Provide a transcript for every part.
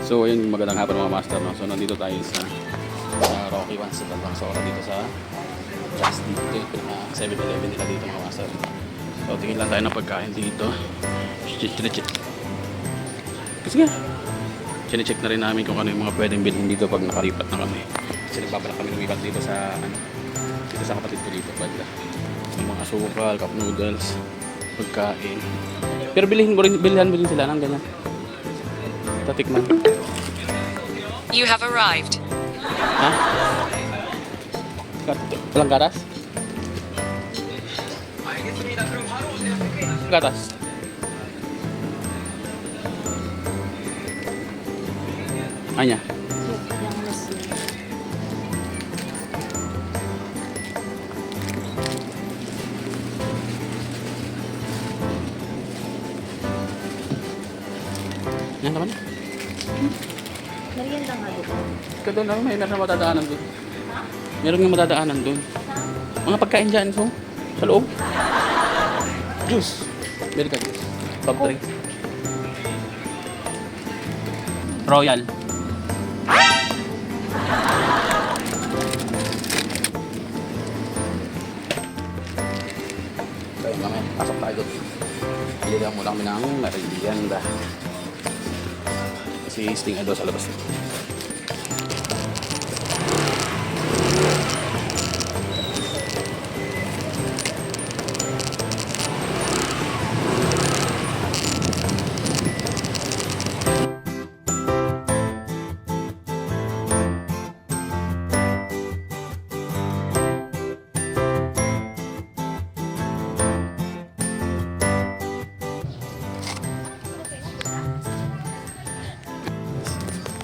So ayun, magandang hapon mga master, no? So nandito tayo sa Rocky One sa Tabangsora dito sa Just dito na 7-Eleven nila dito mga master. So tingin lang tayo ng pagkain dito. Chinecheck. Kasi nga, chinecheck na rin namin kung ano yung mga pwedeng bilhin dito pag nakalipat na kami. Kasi nagbabalak kami lumipat dito sa dito sa kapatid ko dito pag yung mga asukal, cup noodles, pagkain. Pero bilhin mo din sila ng ganyan. Tatikman. You have arrived. Ha? Walang gatas? Gatas? Anya? Yan naman. Merienda nga dito. Ika doon, meron na matadaanan doon. Meron nga matadaanan doon. Mga pagkain dyan, so, sa loob. Juice. Meron ka juice. Soft drink. Royal. Kaya kami, pasok tayo doon. Pilihan mo lang kami ng merienda. Si Sting Ado sa labas.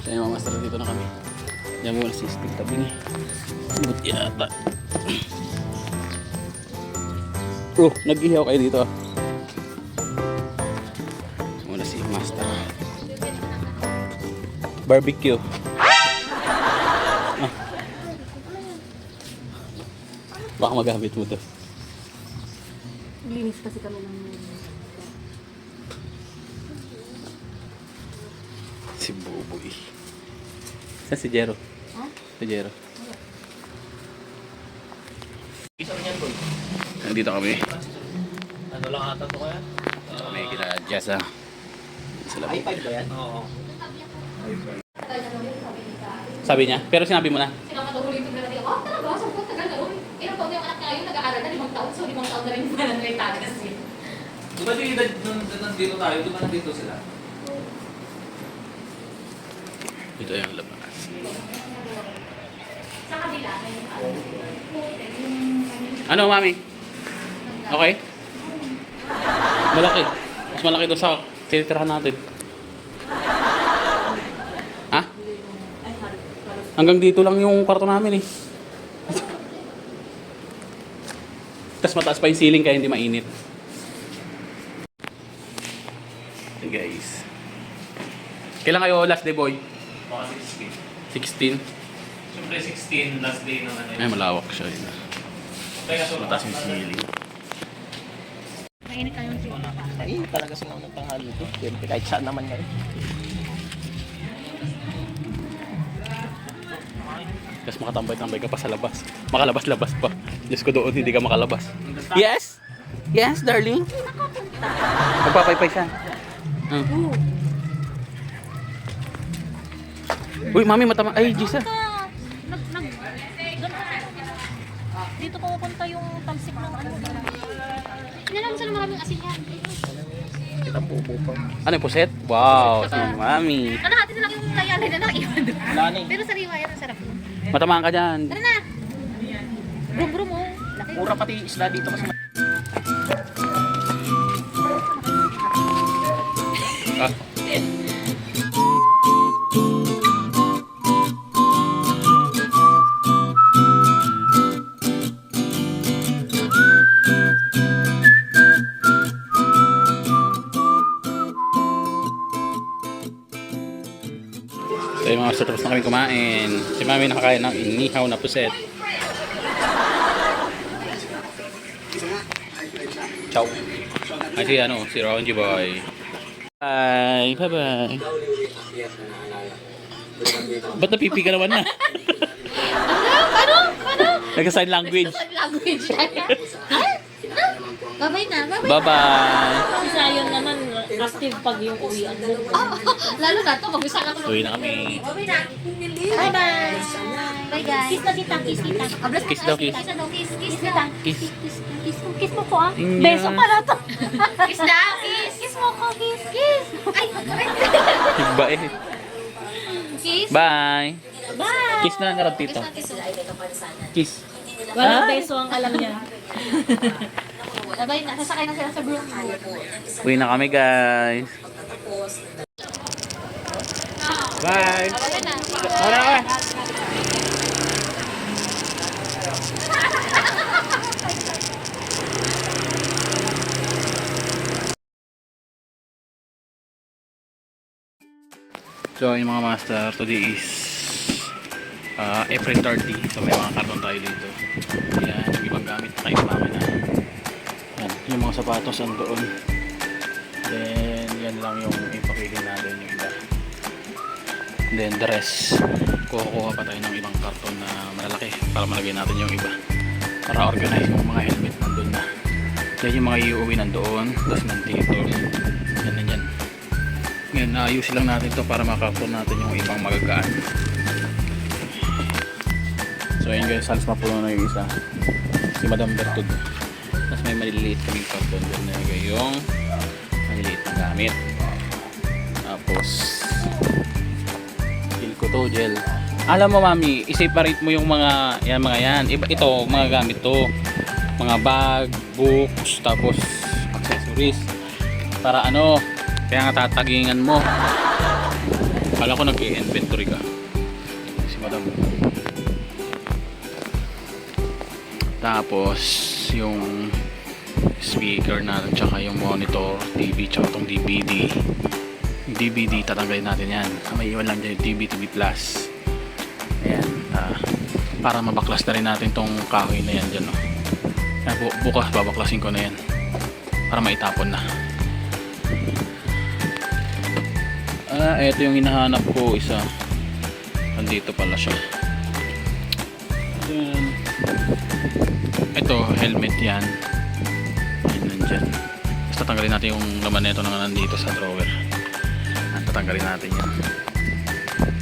Kaya mga master, dito na kami. Diyan muna si Sting tabi niya. Buti yata. Bro, nag-ihaw kayo dito. Muna si master. Barbecue. Ah. Baka magamit mo to. Linis kasi kami ng Si Buboy. Saan si Jero? Ha? Si Jero. Isa niyan, boy. Nandito kami. Ano lang ata to kaya? Dito kami kina Jessa. Sa labo. i5 ba yan? Oo. Sabi niya? Pero sinabi mo na. Sinakatuloy ito na natin. Oh, talaga? So, kung tagal na rin. Ilang taon yung anak niya yung nag-aaral na 5 taon. So, 5 taon na rin yung nanay tagas eh. Di ba yung edad nung nandito tayo, di ba nandito sila? Ito yung labas. Sa kabila, may Ano, mami? Okay? Malaki. Mas malaki doon sa tinitirahan natin. Ha? Hanggang dito lang yung kwarto namin eh. Tapos mataas pa yung ceiling kaya hindi mainit. Okay, guys. Kailan kayo last day, boy? Mga 16. 16? Siyempre 16, last day ng ano. Ay, malawak siya yun. Kaya so, Mataas yung ceiling. mainit kayong siya. Ay, talaga singaw ng tanghali ito. Siyempre, kahit saan naman ngayon. Tapos makatambay-tambay ka pa sa labas. Makalabas-labas pa. Diyos ko doon, hindi ka makalabas. Yes? Yes, darling? Magpapaypay siya. Uy, mami, matama. Ay, Gisa. Dito pupunta yung tamsik ng ano. Inalam sa maraming asin yan. Kita bubo pa. Ano yung puset? Wow, si mami. Kalahati na lang yung layalay na naiwan doon. Wala na eh. Pero sariwa yan, ang sarap. Matamaan ka dyan. Tara na! Brum-brum mo. Laki. Pura pati isla dito kasi. Ah. So yung mga master, tapos na kami kumain. Si mami nakakain ng inihaw na puset. Ciao. Ay si ano, si Ronji Boy. Bye. Bye-bye. Ba't napipi ka naman na? Ano? Nag-sign language. Sign language. Babay na, babay. Bye-bye. Si Zion naman, active pag yung uwian mo. Lalo na to, mag-isa na Uwi na kami. Bye-bye. Bye guys. Kiss na kita, kiss kita. Kiss daw, kiss. Kiss na daw, kiss. Kiss Kiss na. kita. Kiss. Kiss mo ko ah. Inya. Beso pala to. Kiss na, kiss. Kiss mo ko, kiss. Kiss. Ay, Iba eh. kiss. Bye. Bye! Kiss na nga tito. Kiss na, kiss. Kiss. Walang beso ang alam niya. Bye-bye na. Sasakay na sila sa broom. Uwi na kami guys. Bye. Bye na. Wala ka. So yung mga master, today is April 30. So may mga karton tayo dito. Yan, yung ibang gamit na kayo makina. Yan, yung mga sapatos andoon. Then yan lang yung ipakilin natin yung iba. Then the rest, kukuha pa tayo ng ibang karton na malalaki para malagay natin yung iba. Para organize yung mga helmet nandun na. Yan yung mga iuwi nandoon. Tapos nandito. Yan na yan. Ngayon, ayusin lang natin to para makarton natin yung ibang magagaan. So ayun guys, halos mapuno na yung isa. Si Madam Bertud. Tapos may maliliit kaming karton doon na yung maliliit na gamit. Tapos gel ko to, gel. Alam mo mami, i-separate mo yung mga yan. Ito, mga gamit to. Mga bag, books, tapos accessories. Para ano, kaya nga tatagingan mo. Kala ko nag-i-inventory ka. Si Madam. Tapos yung speaker natin, tsaka yung monitor, TV, tsaka itong DVD. Yung DVD, tatanggalin natin yan. May iwan lang dyan yung TV Plus. Ayan. Para mabaklas na rin natin tong kahoy na yan dyan. No? Bukas babaklasin ko na yan. Para maitapon na. Ito yung hinahanap ko, isa. Nandito pala siya. Ayan. Ito, helmet yan. Ayan, nandyan. Basta tanggalin natin yung laman nito na nandito sa drawer. Tatanggalin natin yan.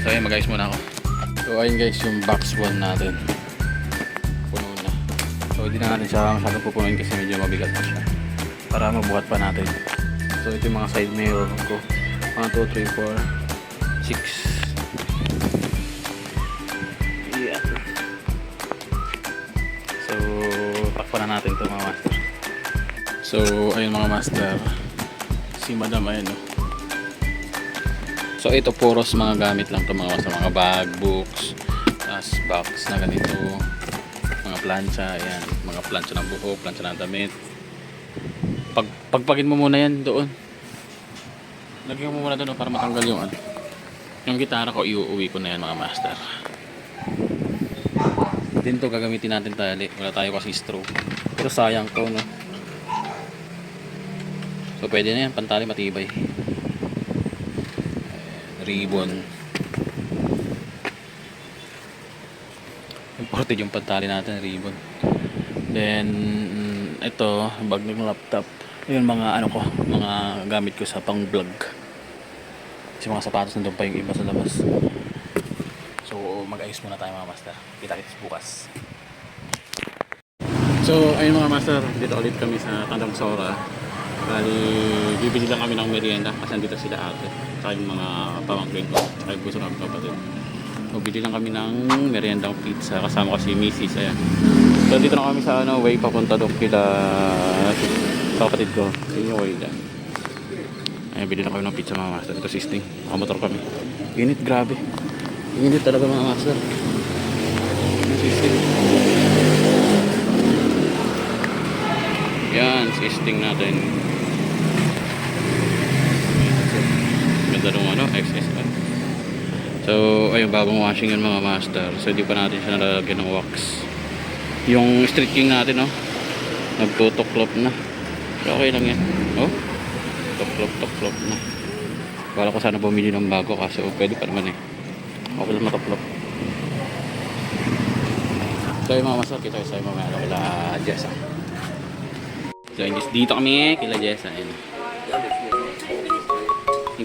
So ayun, mag-ayos muna ako. So ayun guys, yung box 1 natin. Puno na. So hindi na natin siya masyadong pupunuin kasi medyo mabigat pa siya. Para mabuhat pa natin. So ito yung mga side mirror ko. 1, 2, 3, 4, 6. Yeah. So, takpan na natin ito mga master. So, ayun mga master. Si Madam, ayun o. So, ito puros mga gamit lang ito mga master. Mga bag, books, tas box na ganito. Mga plancha, ayan. Mga plancha ng buhok, plancha ng damit. Pagpagin mo muna yan doon. Lagyan mo muna doon para matanggal yung ano. Yung gitara ko, iuwi ko na yan mga master. Din to gagamitin natin tali. Wala tayo kasi straw. Pero sayang to, no? So pwede na yan, pantali matibay. Ribbon. Imported yung pantali natin, ribbon. Then ito, bag ng laptop. Yun mga ano ko, mga gamit ko sa pang vlog. Kasi mga sapatos nandun pa yung iba sa labas. So mag-ayos muna tayo mga master. Kita-kits bukas. So ayun mga master, dito ulit kami sa Tandang Sora. Bali, bibili lang kami ng merienda kasi nandito sila ate. Saka yung mga pamangkin ko, saka yung gusto ng kapatid. So bili lang kami ng meriendang pizza kasama ko si Mrs. Ayan. So dito na kami sa ano, way papunta doon kila sa kapatid ko. Yun yung way dyan. Ayan, bili lang kami ng pizza mga master. Ito sisting. Nakamotor kami. Init, grabe. Init talaga mga master. Sisting. Yan, sisting natin. Ganda nung ano, XSR. So, ayun, bagong washing yun mga master. So, hindi pa natin siya nalalagyan ng wax. Yung street king natin, no? Nagtutuklop na. Pero okay lang yan. Oh, tuklop na. Wala ko sana bumili ng bago kaso pwede pa naman eh. Okay lang mataplop. So yung mga master, kita ko sa mga kila Jessa. So guys, dito kami kila Jessa. Ayun.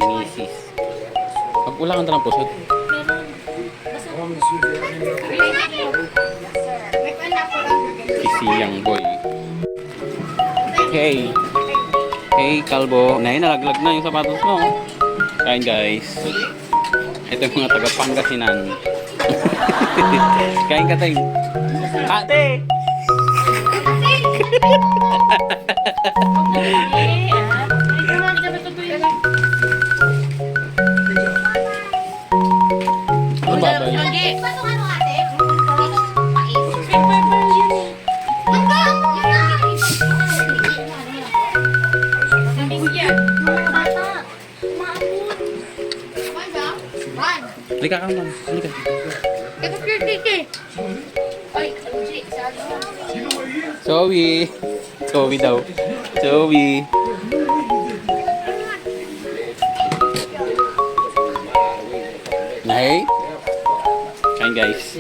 Yung misis. Pag wala kang talang pusod. Si Young Boy. Hey. Hey, kalbo. Nay, nalaglag na yung sapatos mo. Kain guys. Ito yung mga taga Pangasinan. Kain ka tayo. Ate! Ano ba ba yun? Paano ano ate? Mais? Hanggang! Halika ka man. Halika. Zoe. Zoe daw. Zoe. Hey. Kain guys.